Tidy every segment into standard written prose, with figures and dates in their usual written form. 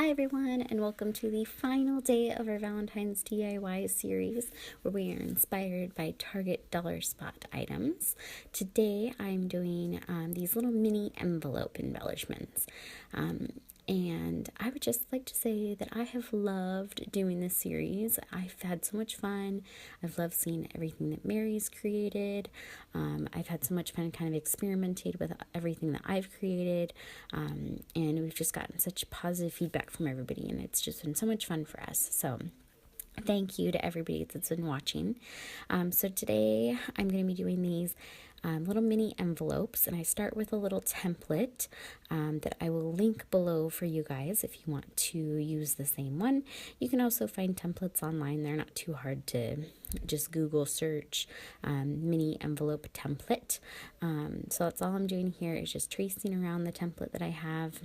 Hi everyone, and welcome to the final day of our Valentine's DIY series where we are inspired by Target dollar spot items. Today I'm doing these little mini envelope embellishments. And I would just like to say that I have loved doing this series. I've had so much fun. I've loved seeing everything that Mary's created. I've had so much fun kind of experimenting with everything that I've created. And we've just gotten such positive feedback from everybody, and it's just been so much fun for us. So thank you to everybody that's been watching. So today I'm going to be doing these little mini envelopes, and I start with a little template that I will link below for you guys if you want to use the same one. You can also find templates online. They're not too hard to just Google search mini envelope template. So that's all I'm doing here is just tracing around the template that I have.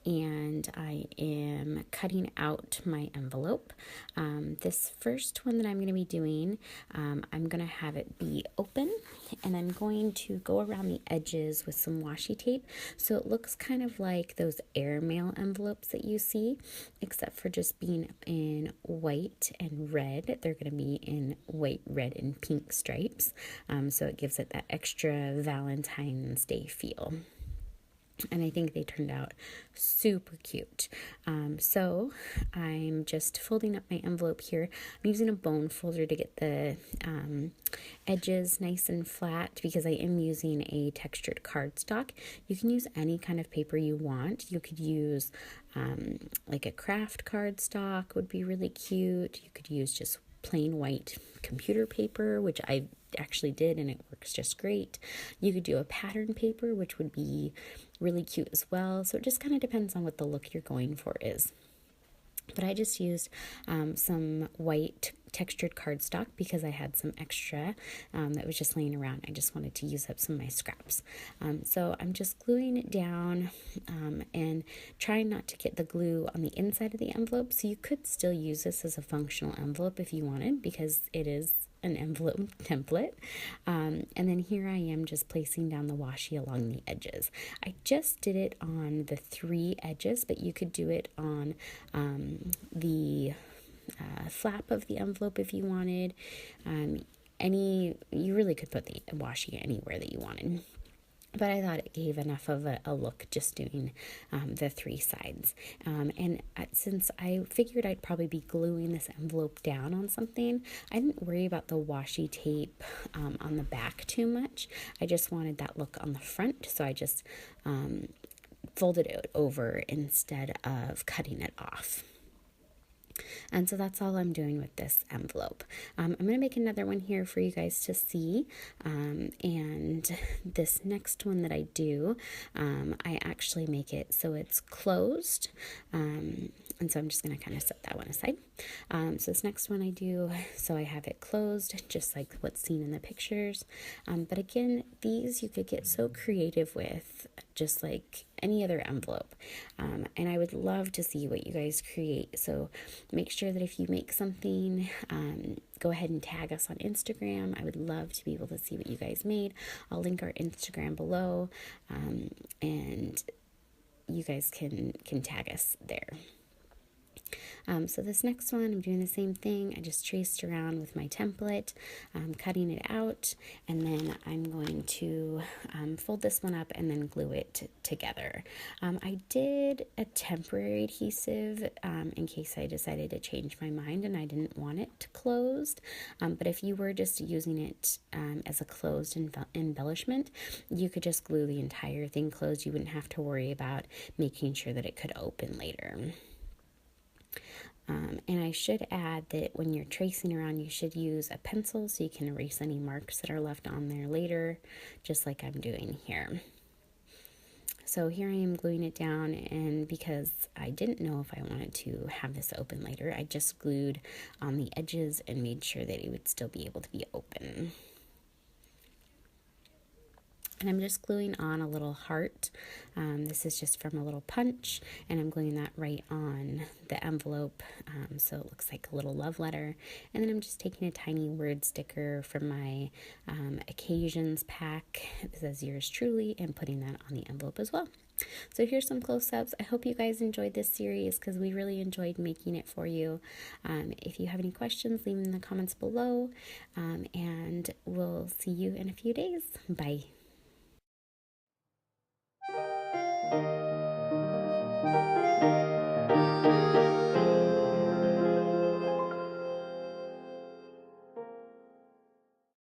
And I am cutting out my envelope. This first one that I'm going to be doing, I'm going to have it be open, and I'm going to go around the edges with some washi tape so it looks kind of like those airmail envelopes that you see, except for just being in white and red. They're going to be in white, red, and pink stripes, so it gives it that extra Valentine's Day feel. And I think they turned out super cute. So I'm just folding up my envelope here. I'm using a bone folder to get the edges nice and flat because I am using a textured cardstock. You can use any kind of paper you want. You could use like a craft cardstock would be really cute. You could use just plain white computer paper, which I actually did, and it works just great. You could do a pattern paper, which would be really cute as well. So it just kind of depends on what the look you're going for is. But I just used some white textured cardstock because I had some extra that was just laying around. I just wanted to use up some of my scraps. So I'm just gluing it down and trying not to get the glue on the inside of the envelope. So you could still use this as a functional envelope if you wanted, because it is an envelope template. And then here I am just placing down the washi along the edges. I just did it on the 3 edges, but you could do it on the flap of the envelope if you wanted. You really could put the washi anywhere that you wanted. But I thought it gave enough of a look just doing the 3 sides. And since I figured I'd probably be gluing this envelope down on something, I didn't worry about the washi tape on the back too much. I just wanted that look on the front, so I just folded it over instead of cutting it off. And so that's all I'm doing with this envelope. I'm going to make another one here for you guys to see. And this next one that I do, I actually make it so it's closed. And so I'm just going to kind of set that one aside. So this next one I do, so I have it closed, just like what's seen in the pictures. But again, these you could get so creative with, just like any other envelope. And I would love to see what you guys create. So make sure that if you make something, go ahead and tag us on Instagram. I would love to be able to see what you guys made. I'll link our Instagram below, and you guys can tag us there. So this next one, I'm doing the same thing. I just traced around with my template, cutting it out, and then I'm going to fold this one up and then glue it together. I did a temporary adhesive in case I decided to change my mind and I didn't want it closed. But if you were just using it as a closed embellishment, you could just glue the entire thing closed. You wouldn't have to worry about making sure that it could open later. And I should add that when you're tracing around, you should use a pencil so you can erase any marks that are left on there later, just like I'm doing here. So here I am gluing it down, and because I didn't know if I wanted to have this open later, I just glued on the edges and made sure that it would still be able to be open. And I'm just gluing on a little heart. This is just from a little punch, and I'm gluing that right on the envelope, so it looks like a little love letter. And then I'm just taking a tiny word sticker from my occasions pack that says yours truly and putting that on the envelope as well. So here's some close-ups. I hope you guys enjoyed this series because we really enjoyed making it for you. If you have any questions, leave them in the comments below, and we'll see you in a few days. Bye.